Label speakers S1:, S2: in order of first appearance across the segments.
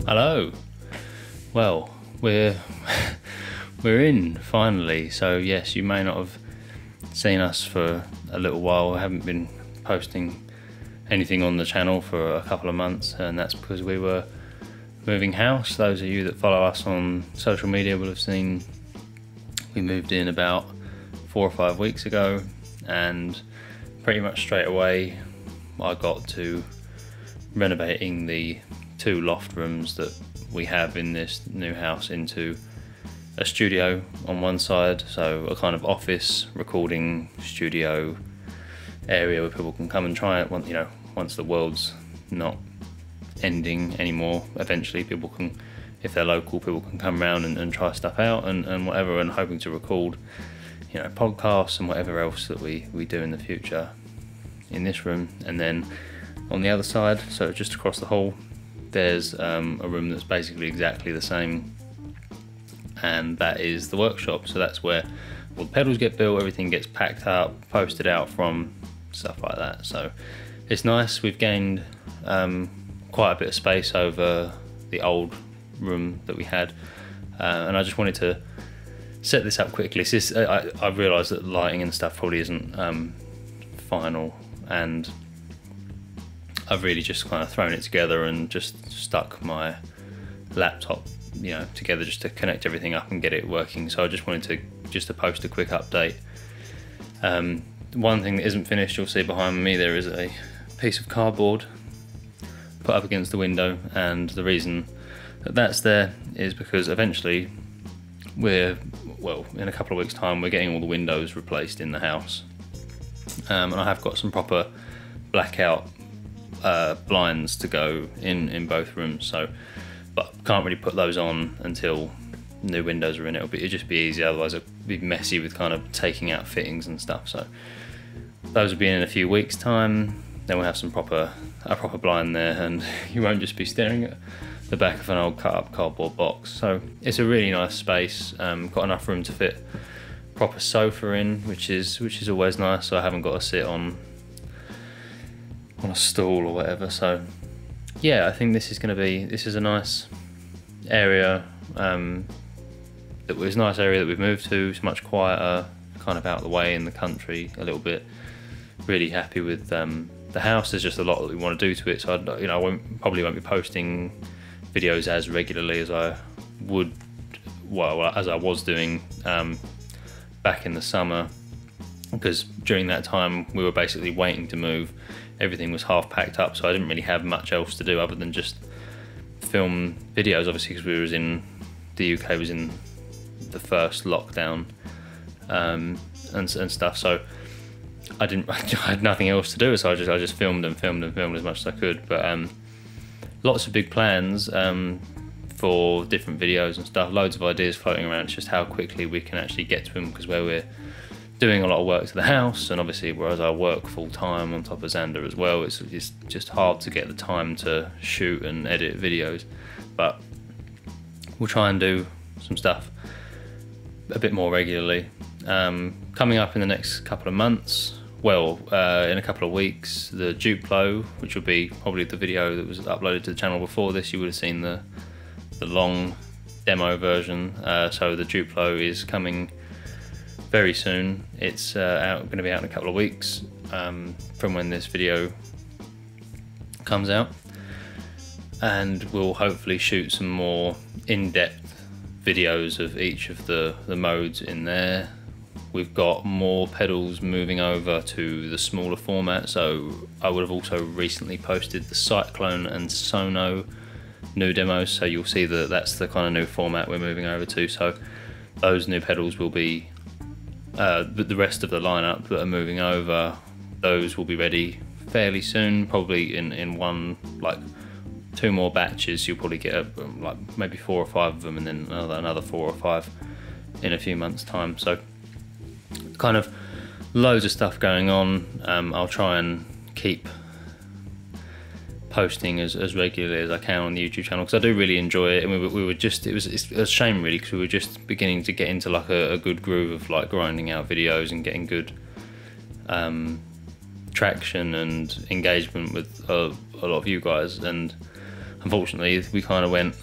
S1: Hello. Well, we're we're in finally. So yes, you may not have seen us for a little while. I haven't been posting anything on the channel for a couple of months, and that's because we were moving house. Those of you that follow us on social media will have seen we moved in about 4 or 5 weeks ago, and pretty much straight away I got to renovating the 2 loft rooms that we have in this new house into a studio on one side, so a kind of office recording studio area where people can come and try it. Once the world's not ending anymore, eventually people can, if they're local, people can come around and try stuff out and whatever, and hoping to record podcasts and whatever else that we do in the future in this room. And then on the other side, so just across the hall, there's a room that's basically exactly the same, and that is the workshop. So that's where all the pedals get built, everything gets packed up, posted out from, stuff like that. So it's nice. We've gained quite a bit of space over the old room that we had, and I just wanted to set this up quickly. I realised that lighting and stuff probably isn't final, and I've really just kind of thrown it together and just stuck my laptop together just to connect everything up and get it working. So I just wanted to post a quick update. One thing that isn't finished, you'll see behind me, there is a piece of cardboard put up against the window, and the reason that that's there is because eventually in a couple of weeks time we're getting all the windows replaced in the house, and I have got some proper blackout blinds to go in both rooms, but can't really put those on until new windows are in. It'd just be easy, otherwise it'd be messy with kind of taking out fittings and stuff. So those will be in a few weeks time. Then we'll have a proper blind there, and you won't just be staring at the back of an old cut up cardboard box. So it's a really nice space. Got enough room to fit proper sofa in, which is always nice, so I haven't got to sit on a stool or whatever. So yeah, I think this is a nice area. It was a nice area that we've moved to. It's much quieter, kind of out of the way in the country a little bit. Really happy with the house. There's just a lot that we want to do to it, so I probably won't be posting videos as regularly as I would, as I was doing back in the summer, because during that time we were basically waiting to move. Everything was half packed up, so I didn't really have much else to do other than just film videos, obviously, because the UK was in the first lockdown and stuff. So I had nothing else to do, so I just filmed as much as I could. But lots of big plans for different videos and stuff. Loads of ideas floating around. It's just how quickly we can actually get to them, because where we're doing a lot of work to the house, and obviously whereas I work full time on top of Xander as well, it's just hard to get the time to shoot and edit videos. But we'll try and do some stuff a bit more regularly. Coming up in the next couple of months, in a couple of weeks, the Duplo, which will be probably the video that was uploaded to the channel before this. You would have seen the long demo version. So the Duplo is coming very soon. It's going to be out in a couple of weeks from when this video comes out, and we'll hopefully shoot some more in-depth videos of each of the modes in there. We've got more pedals moving over to the smaller format, so I would have also recently posted the Cyclone and Sono new demos, so you'll see that that's the kind of new format we're moving over to. So those new pedals will be the rest of the lineup that are moving over. Those will be ready fairly soon, probably in one, 2 more batches. You'll probably get maybe 4 or 5 of them, and then another 4 or 5 in a few months time. So kind of loads of stuff going on. I'll try and keep posting as regularly as I can on the YouTube channel, because I do really enjoy it. And it's a shame really, because we were just beginning to get into a good groove of grinding out videos and getting good traction and engagement with a lot of you guys, and unfortunately we kind of went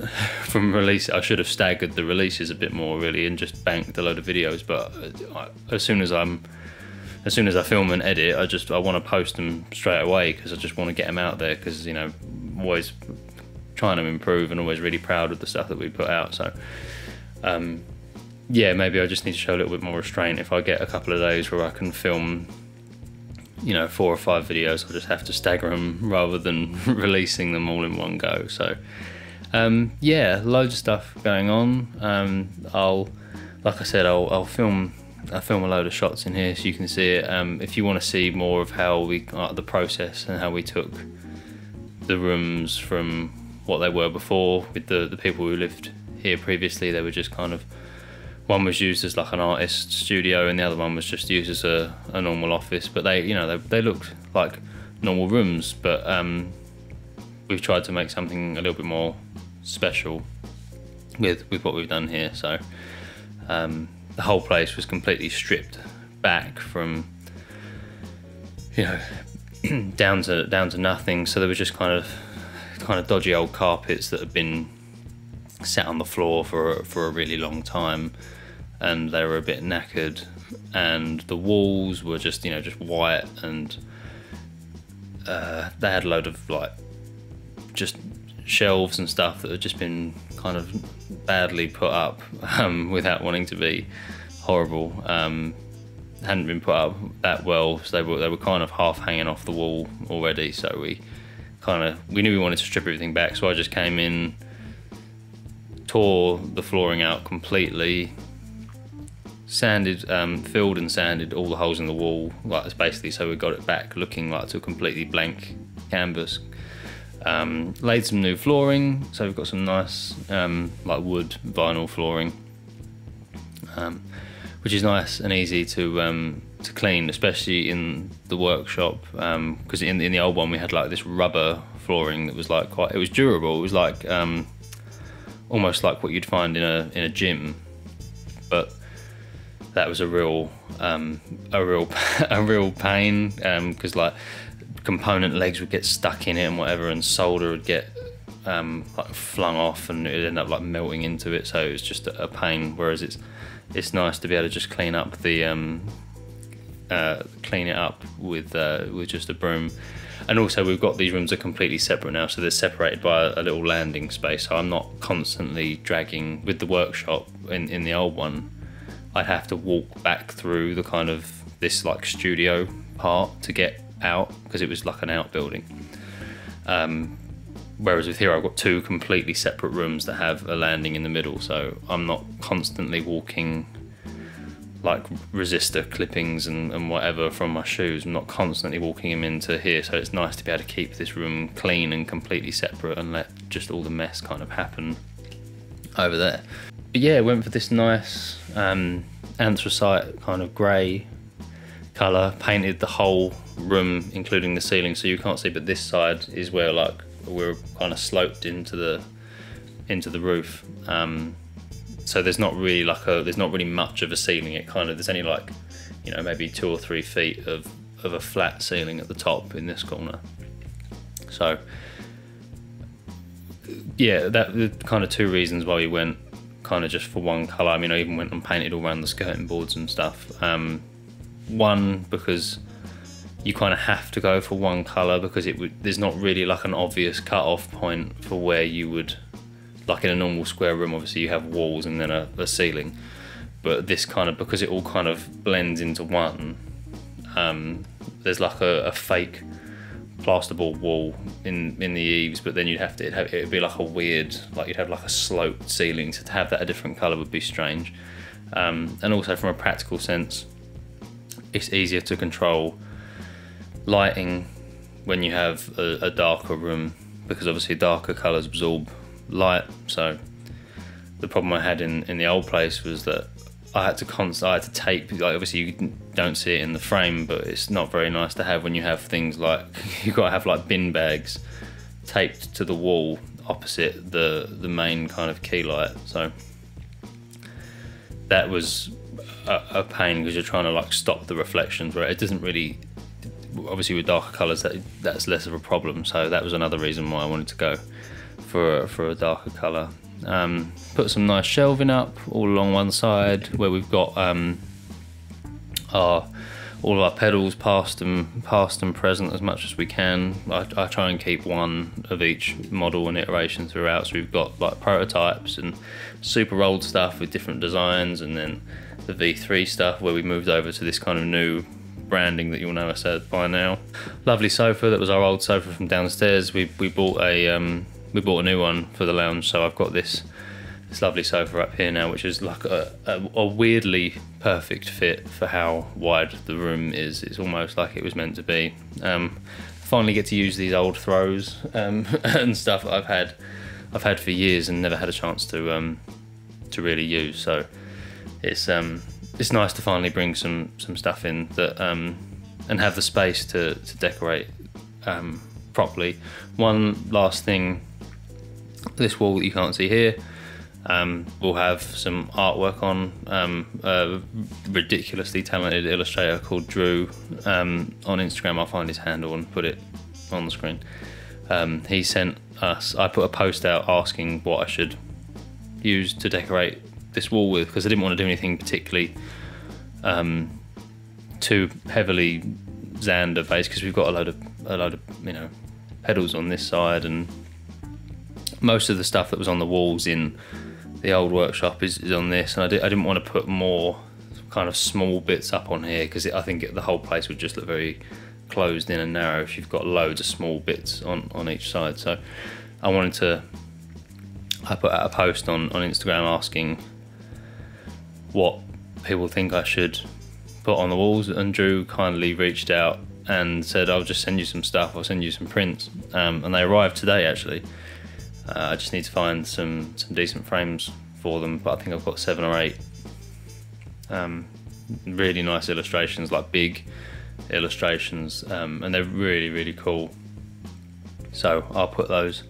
S1: from release. I should have staggered the releases a bit more really and just banked a load of videos, but as soon as I film and edit, I want to post them straight away, because I just want to get them out there, because, you know, I'm always trying to improve and always really proud of the stuff that we put out. So yeah, maybe I just need to show a little bit more restraint. If I get a couple of days where I can film, you know, 4 or 5 videos, I'll just have to stagger them rather than releasing them all in one go. So yeah, loads of stuff going on. Like I said, I'll film a load of shots in here so you can see it. If you want to see more of how the process and how we took the rooms from what they were before, with the people who lived here previously, they were just kind of, one was used as like an artist studio and the other one was just used as a normal office, but they, you know, they looked like normal rooms, but we've tried to make something a little bit more special with what we've done here. So the whole place was completely stripped back from, you know, down to nothing. So there was just kind of dodgy old carpets that had been sat on the floor for a really long time, and they were a bit knackered, and the walls were just, you know, just white, and they had a load of like just shelves and stuff that had just been kind of badly put up without wanting to be horrible. Hadn't been put up that well, so they were kind of half hanging off the wall already. So we knew we wanted to strip everything back. So I just came in, tore the flooring out completely, sanded, filled and sanded all the holes in the wall, like it's basically, so we got it back looking like to a completely blank canvas. Laid some new flooring, so we've got some nice like wood vinyl flooring, which is nice and easy to clean, especially in the workshop, because in the old one we had like this rubber flooring that was like it was durable. It was like almost like what you'd find in a gym, but that was a real pain, because like component legs would get stuck in it and whatever, and solder would get like flung off and it'd end up like melting into it. So it was just a pain. Whereas it's nice to be able to just clean up clean it up with just a broom. And also we've got these rooms are completely separate now, so they're separated by a little landing space, so I'm not constantly dragging with the workshop. In the old one, I'd have to walk back through the kind of this like studio part to get out, because it was like an outbuilding. Whereas with here I've got 2 completely separate rooms that have a landing in the middle, so I'm not constantly walking like resistor clippings and whatever from my shoes. I'm not constantly walking them into here, so it's nice to be able to keep this room clean and completely separate and let just all the mess kind of happen over there. But yeah, went for this nice anthracite kind of grey colour, painted the whole room including the ceiling, so you can't see, but this side is where like we're kind of sloped into the roof. So there's not really much of a ceiling. It kind of, there's only like, you know, maybe 2 or 3 feet of a flat ceiling at the top in this corner. So yeah, that the kind of 2 reasons why we went kind of just for one colour. I mean, I even went and painted all around the skirting boards and stuff. One, because you kind of have to go for one colour, because there's not really like an obvious cut-off point for where you would, like in a normal square room, obviously you have walls and then a ceiling, but this kind of, because it all kind of blends into one, there's like a fake plasterboard wall in the eaves, but then it'd be like a weird, like you'd have like a sloped ceiling, so to have that a different colour would be strange. And also from a practical sense, it's easier to control lighting when you have a darker room, because obviously darker colours absorb light. So the problem I had in the old place was that I had to tape, like obviously you don't see it in the frame, but it's not very nice to have when you have things like, you've got to have like bin bags taped to the wall opposite the main kind of key light. So that was a pain, because you're trying to like stop the reflections, where it doesn't really, obviously with darker colours that's less of a problem. So that was another reason why I wanted to go for a darker colour. Put some nice shelving up all along one side where we've got all of our pedals past and present as much as we can. I try and keep one of each model and iteration throughout, so we've got like prototypes and super old stuff with different designs, and then the V3 stuff where we moved over to this kind of new branding that you'll know us as by now. Lovely sofa, that was our old sofa from downstairs. We bought a new one for the lounge, so I've got this lovely sofa up here now, which is like a weirdly perfect fit for how wide the room is. It's almost like it was meant to be. Finally get to use these old throws and stuff I've had for years and never had a chance to really use. So it's nice to finally bring some stuff in that and have the space to decorate properly. One last thing, this wall that you can't see here, we'll have some artwork on. A ridiculously talented illustrator called Drew on Instagram. I'll find his handle and put it on the screen. He sent us, I put a post out asking what I should use to decorate this wall with, because I didn't want to do anything particularly too heavily Xander based, because we've got a load of pedals on this side, and most of the stuff that was on the walls in the old workshop is on this, and I didn't want to put more kind of small bits up on here, because I think the whole place would just look very closed in and narrow if you've got loads of small bits on each side. So I put out a post on Instagram asking what people think I should put on the walls, and Drew kindly reached out and said, I'll just send you some stuff, I'll send you some prints, and they arrived today actually. I just need to find some decent frames for them, but I think I've got 7 or 8 really nice illustrations, like big illustrations, and they're really cool. So I'll put those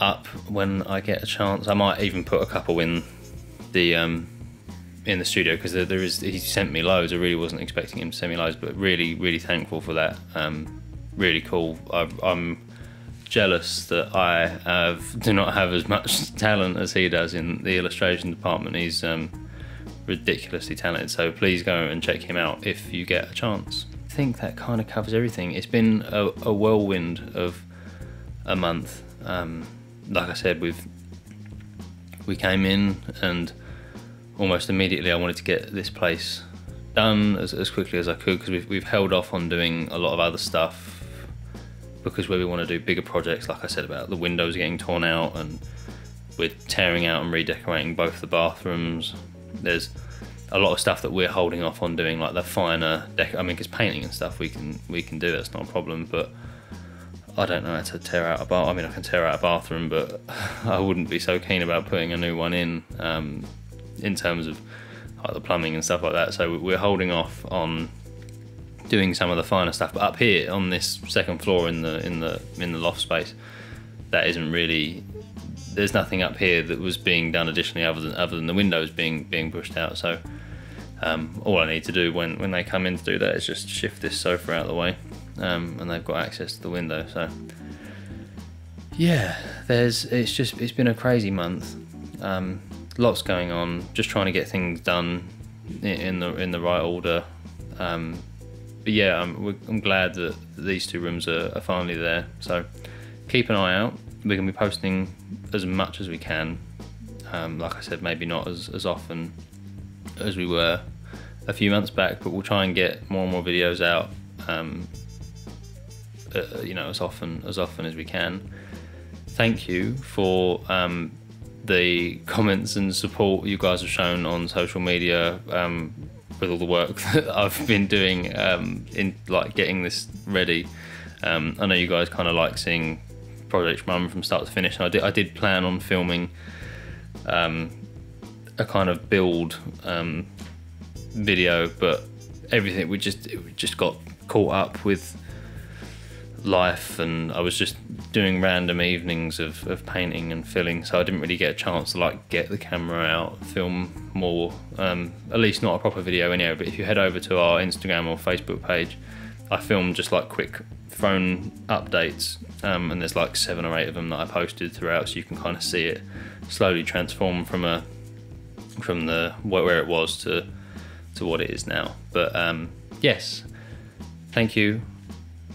S1: up when I get a chance. I might even put a couple in the studio, because he sent me loads. I really wasn't expecting him to send me loads, but really thankful for that. Really cool. I'm jealous that I do not have as much talent as he does in the illustration department. He's ridiculously talented, so please go and check him out if you get a chance. I think that kind of covers everything. It's been a whirlwind of a month. Like I said, we came in and almost immediately I wanted to get this place done as quickly as I could, because we've held off on doing a lot of other stuff, because where we want to do bigger projects, like I said about the windows getting torn out, and we're tearing out and redecorating both the bathrooms. There's a lot of stuff that we're holding off on doing, like the finer because painting and stuff we can do, that's not a problem, but I don't know how to tear out a bath. I mean, I can tear out a bathroom, but I wouldn't be so keen about putting a new one in terms of like the plumbing and stuff like that. So we're holding off on doing some of the finer stuff. But up here on this second floor in the loft space, that isn't really, there's nothing up here that was being done additionally other than the windows being pushed out. So all I need to do when they come in to do that is just shift this sofa out of the way, and they've got access to the window. So yeah, it's been a crazy month. Lots going on, just trying to get things done in the right order. But yeah, I'm glad that these 2 rooms are finally there. So keep an eye out. We're going to be posting as much as we can. Like I said, maybe not as often as we were a few months back, but we'll try and get more and more videos out, as often as we can. Thank you for the comments and support you guys have shown on social media, with all the work that I've been doing in like getting this ready. I know you guys kind of like seeing projects run from start to finish, and I did plan on filming a kind of build video, but everything we just got caught up with life, and I was just doing random evenings of painting and filling, so I didn't really get a chance to like get the camera out, film more, at least not a proper video anyway. But if you head over to our Instagram or Facebook page, I filmed just like quick phone updates, and there's like 7 or 8 of them that I posted throughout, so you can kind of see it slowly transform from the where it was to what it is now. But yes, thank you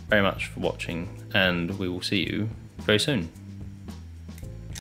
S1: very much for watching, and we will see you very soon.